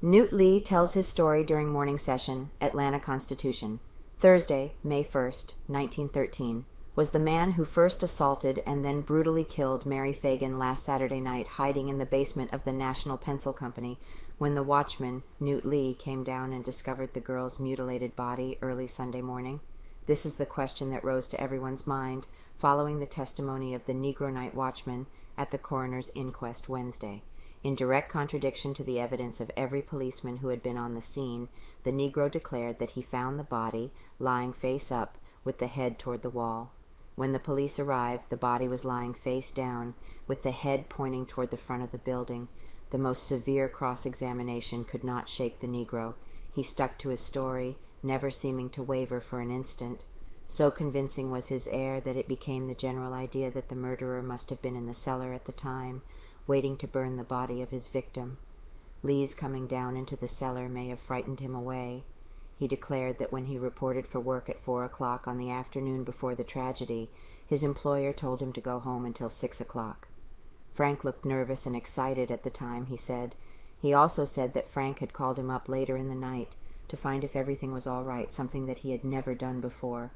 Newt Lee tells his story during morning session, Atlanta Constitution. Thursday, May 1st, 1913, was the man who first assaulted and then brutally killed Mary Phagan last Saturday night, hiding in the basement of the National Pencil Company, when the watchman, Newt Lee, came down and discovered the girl's mutilated body early Sunday morning. This is the question that rose to everyone's mind following the testimony of the Negro night watchman at the coroner's inquest Wednesday. In direct contradiction to the evidence of every policeman who had been on the scene, the Negro declared that he found the body lying face up with the head toward the wall. When the police arrived, the body was lying face down with the head pointing toward the front of the building. The most severe cross-examination could not shake the Negro. He stuck to his story, never seeming to waver for an instant. So convincing was his air that it became the general idea that the murderer must have been in the cellar at the time, waiting to burn the body of his victim. Lee's coming down into the cellar may have frightened him away. He declared that when he reported for work at 4 o'clock on the afternoon before the tragedy, his employer told him to go home until 6 o'clock. Frank looked nervous and excited at the time, he said. He also said that Frank had called him up later in the night to find if everything was all right, something that he had never done before.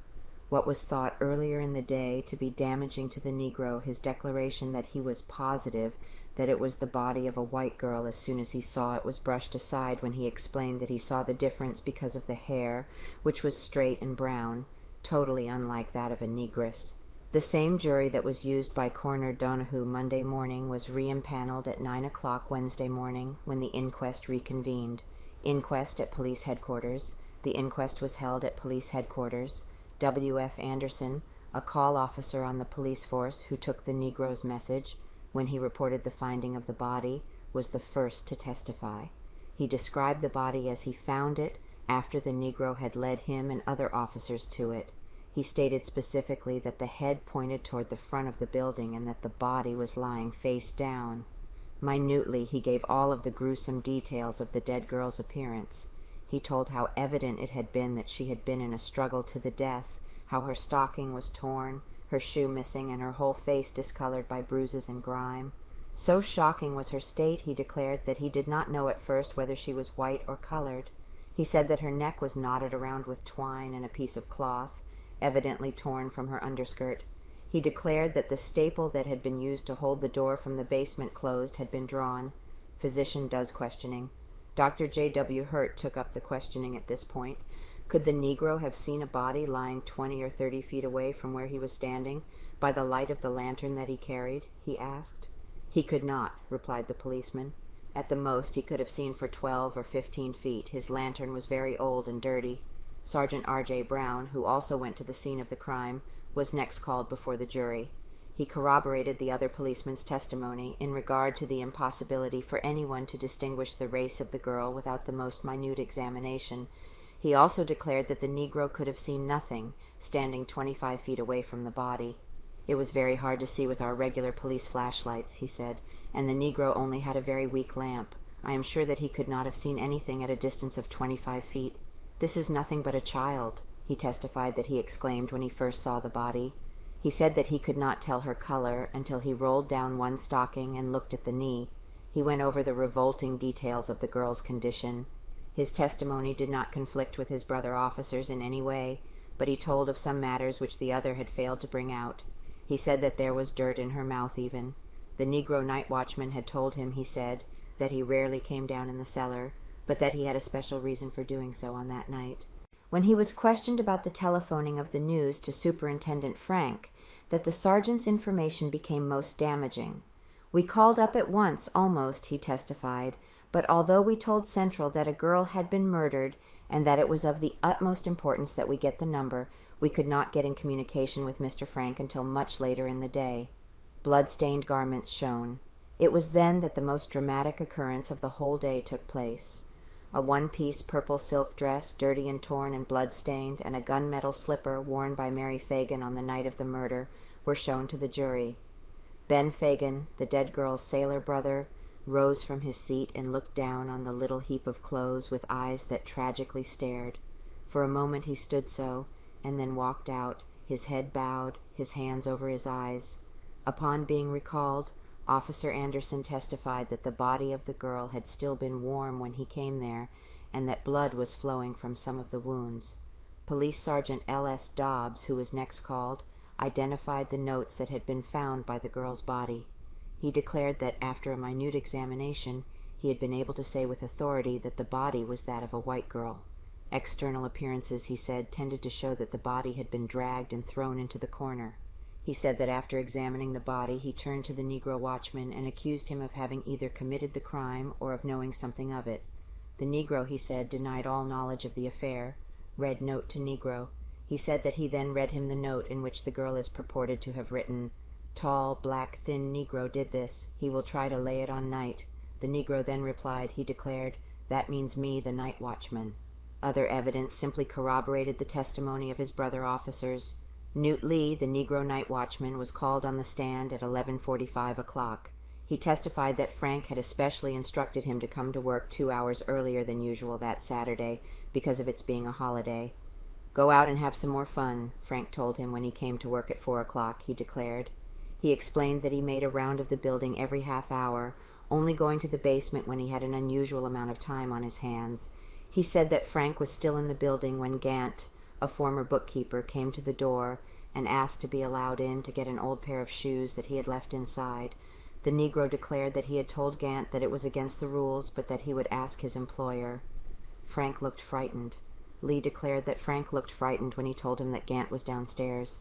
What was thought earlier in the day to be damaging to the Negro, his declaration that he was positive that it was the body of a white girl as soon as he saw it, was brushed aside when he explained that he saw the difference because of the hair, which was straight and brown, totally unlike that of a negress. The same jury that was used by Coroner Donahue Monday morning was re-impaneled at 9 o'clock Wednesday morning when the inquest reconvened. Inquest at police headquarters. The inquest was held at police headquarters. W.F. Anderson, a call officer on the police force who took the Negro's message when he reported the finding of the body, was the first to testify. He described the body as he found it after the Negro had led him and other officers to it. He stated specifically that the head pointed toward the front of the building and that the body was lying face down. Minutely, he gave all of the gruesome details of the dead girl's appearance. He told how evident it had been that she had been in a struggle to the death, how her stocking was torn, her shoe missing, and her whole face discolored by bruises and grime. So shocking was her state, he declared, that he did not know at first whether she was white or colored. He said that her neck was knotted around with twine and a piece of cloth, evidently torn from her underskirt. He declared that the staple that had been used to hold the door from the basement closed had been drawn. Physician does questioning. Dr. J.W. Hurt took up the questioning at this point. Could the Negro have seen a body lying 20 or 30 feet away from where he was standing, by the light of the lantern that he carried? He asked. He could not, replied the policeman. At the most, he could have seen for 12 or 15 feet. His lantern was very old and dirty. Sergeant R.J. Brown, who also went to the scene of the crime, was next called before the jury. He corroborated the other policeman's testimony in regard to the impossibility for anyone to distinguish the race of the girl without the most minute examination. He also declared that the Negro could have seen nothing, standing 25 feet away from the body. It was very hard to see with our regular police flashlights, he said, and the Negro only had a very weak lamp. I am sure that he could not have seen anything at a distance of 25 feet. This is nothing but a child, he testified that he exclaimed when he first saw the body. He said that he could not tell her color until he rolled down one stocking and looked at the knee. He went over the revolting details of the girl's condition. His testimony did not conflict with his brother officers in any way, but he told of some matters which the other had failed to bring out. He said that there was dirt in her mouth even. The Negro night watchman had told him, he said, that he rarely came down in the cellar, but that he had a special reason for doing so on that night. When he was questioned about the telephoning of the news to Superintendent Frank, that the sergeant's information became most damaging. We called up at once, almost, he testified, but although we told Central that a girl had been murdered and that it was of the utmost importance that we get the number, we could not get in communication with Mr. Frank until much later in the day. Blood-stained garments shone. It was then that the most dramatic occurrence of the whole day took place. A one-piece purple silk dress, dirty and torn and blood-stained, and a gunmetal slipper worn by Mary Phagan on the night of the murder were shown to the jury. Ben Phagan, the dead girl's sailor brother, rose from his seat and looked down on the little heap of clothes with eyes that tragically stared. For a moment he stood so, and then walked out, his head bowed, his hands over his eyes. Upon being recalled, Officer Anderson testified that the body of the girl had still been warm when he came there, and that blood was flowing from some of the wounds. Police Sergeant L.S. Dobbs, who was next called, identified the notes that had been found by the girl's body. He declared that after a minute examination, he had been able to say with authority that the body was that of a white girl. External appearances, he said, tended to show that the body had been dragged and thrown into the corner. He said that after examining the body, he turned to the Negro watchman and accused him of having either committed the crime or of knowing something of it. The Negro, he said, denied all knowledge of the affair. Read note to Negro. He said that he then read him the note in which the girl is purported to have written, "Tall, black, thin Negro did this. He will try to lay it on night." The Negro then replied, he declared, "That means me, the night watchman." Other evidence simply corroborated the testimony of his brother officers. Newt Lee, the Negro night watchman, was called on the stand at 11:45 o'clock. He testified that Frank had especially instructed him to come to work 2 hours earlier than usual that Saturday because of its being a holiday. "Go out and have some more fun," Frank told him when he came to work at 4 o'clock, he declared. He explained that he made a round of the building every half hour, only going to the basement when he had an unusual amount of time on his hands. He said that Frank was still in the building when Gant, a former bookkeeper, came to the door and asked to be allowed in to get an old pair of shoes that he had left inside. The Negro declared that he had told Gant that it was against the rules, but that he would ask his employer. Frank looked frightened. Lee declared that Frank looked frightened when he told him that Gant was downstairs.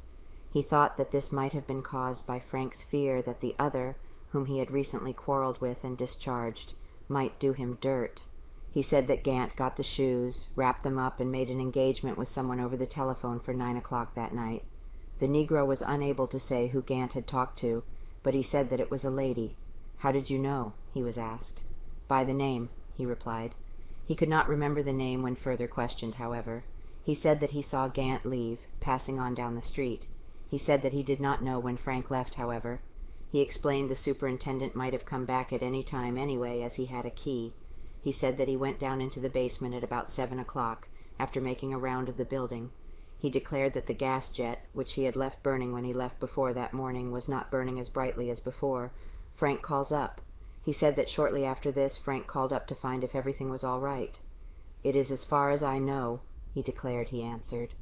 He thought that this might have been caused by Frank's fear that the other, whom he had recently quarreled with and discharged, might do him dirt. He said that Gant got the shoes, wrapped them up, and made an engagement with someone over the telephone for 9 o'clock that night. The Negro was unable to say who Gant had talked to, but he said that it was a lady. "How did you know?" he was asked. "By the name," he replied. He could not remember the name when further questioned, however. He said that he saw Gant leave, passing on down the street. He said that he did not know when Frank left, however. He explained the superintendent might have come back at any time anyway, as he had a key. He said that he went down into the basement at about 7 o'clock, after making a round of the building. He declared that the gas jet, which he had left burning when he left before that morning, was not burning as brightly as before. Frank calls up. He said that shortly after this, Frank called up to find if everything was all right. "It is as far as I know," he declared, he answered.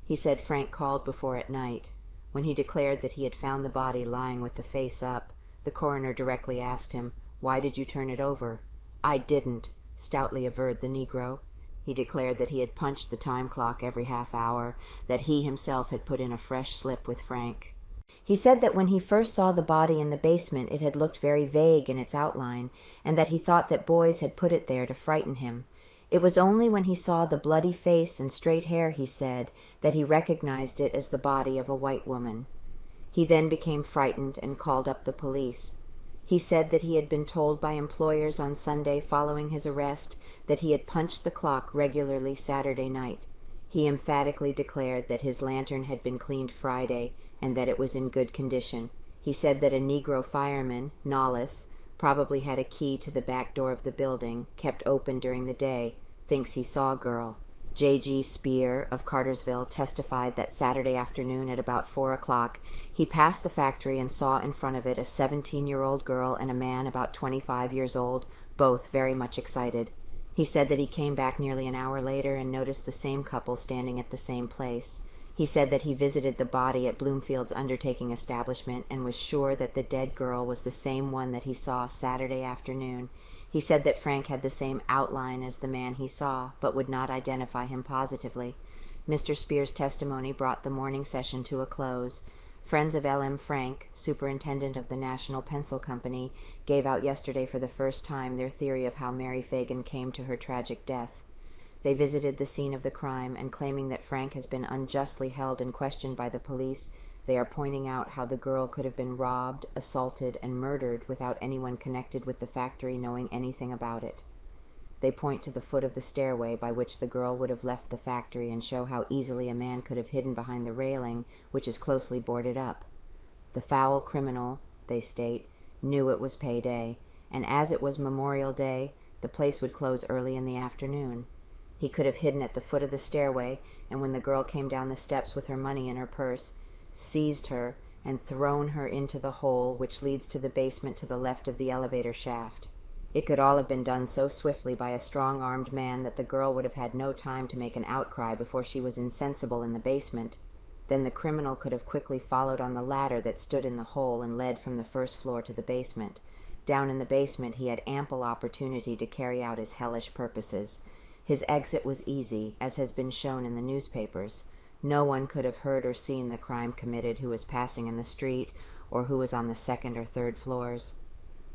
He said Frank called before at night. When he declared that he had found the body lying with the face up, the coroner directly asked him, "Why did you turn it over?" "I didn't," stoutly averred the Negro. He declared that he had punched the time clock every half hour, that he himself had put in a fresh slip with Frank. He said that when he first saw the body in the basement it had looked very vague in its outline, and that he thought that boys had put it there to frighten him. It was only when he saw the bloody face and straight hair, he said, that he recognized it as the body of a white woman. He then became frightened and called up the police. He said that he had been told by employers on Sunday following his arrest that he had punched the clock regularly Saturday night. He emphatically declared that his lantern had been cleaned Friday and that it was in good condition. He said that a Negro fireman, Nollis, probably had a key to the back door of the building, kept open during the day, thinks he saw girl. J.G. Spear of Cartersville testified that Saturday afternoon at about 4 o'clock he passed the factory and saw in front of it a 17-year-old girl and a man about 25 years old, both very much excited. He said that he came back nearly an hour later and noticed the same couple standing at the same place. He said that he visited the body at Bloomfield's undertaking establishment and was sure that the dead girl was the same one that he saw Saturday afternoon. He said that Frank had the same outline as the man he saw, but would not identify him positively. Mr. Spear's testimony brought the morning session to a close. Friends of L.M. Frank, superintendent of the National Pencil Company, gave out yesterday for the first time their theory of how Mary Phagan came to her tragic death. They visited the scene of the crime, and claiming that Frank has been unjustly held and questioned by the police, they are pointing out how the girl could have been robbed, assaulted, and murdered without anyone connected with the factory knowing anything about it. They point to the foot of the stairway by which the girl would have left the factory and show how easily a man could have hidden behind the railing, which is closely boarded up. The foul criminal, they state, knew it was payday, and as it was Memorial Day, the place would close early in the afternoon. He could have hidden at the foot of the stairway, and when the girl came down the steps with her money in her purse, seized her and thrown her into the hole which leads to the basement to the left of the elevator shaft. It could all have been done so swiftly by a strong-armed man that the girl would have had no time to make an outcry before she was insensible in the basement. Then the criminal could have quickly followed on the ladder that stood in the hole and led from the first floor to the basement. Down in the basement he had ample opportunity to carry out his hellish purposes. His exit was easy, as has been shown in the newspapers. No one could have heard or seen the crime committed who was passing in the street or who was on the second or third floors.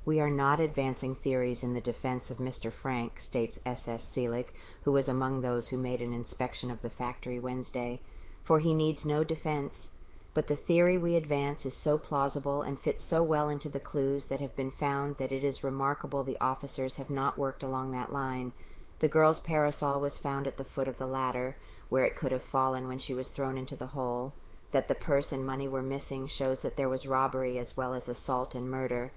We are not advancing theories in the defense of Mr. Frank, states S.S. Seelig, who was among those who made an inspection of the factory Wednesday, for he needs no defense. But the theory we advance is so plausible and fits so well into the clues that have been found that it is remarkable the officers have not worked along that line. The girl's parasol was found at the foot of the ladder, where it could have fallen when she was thrown into the hole. That the purse and money were missing shows that there was robbery as well as assault and murder.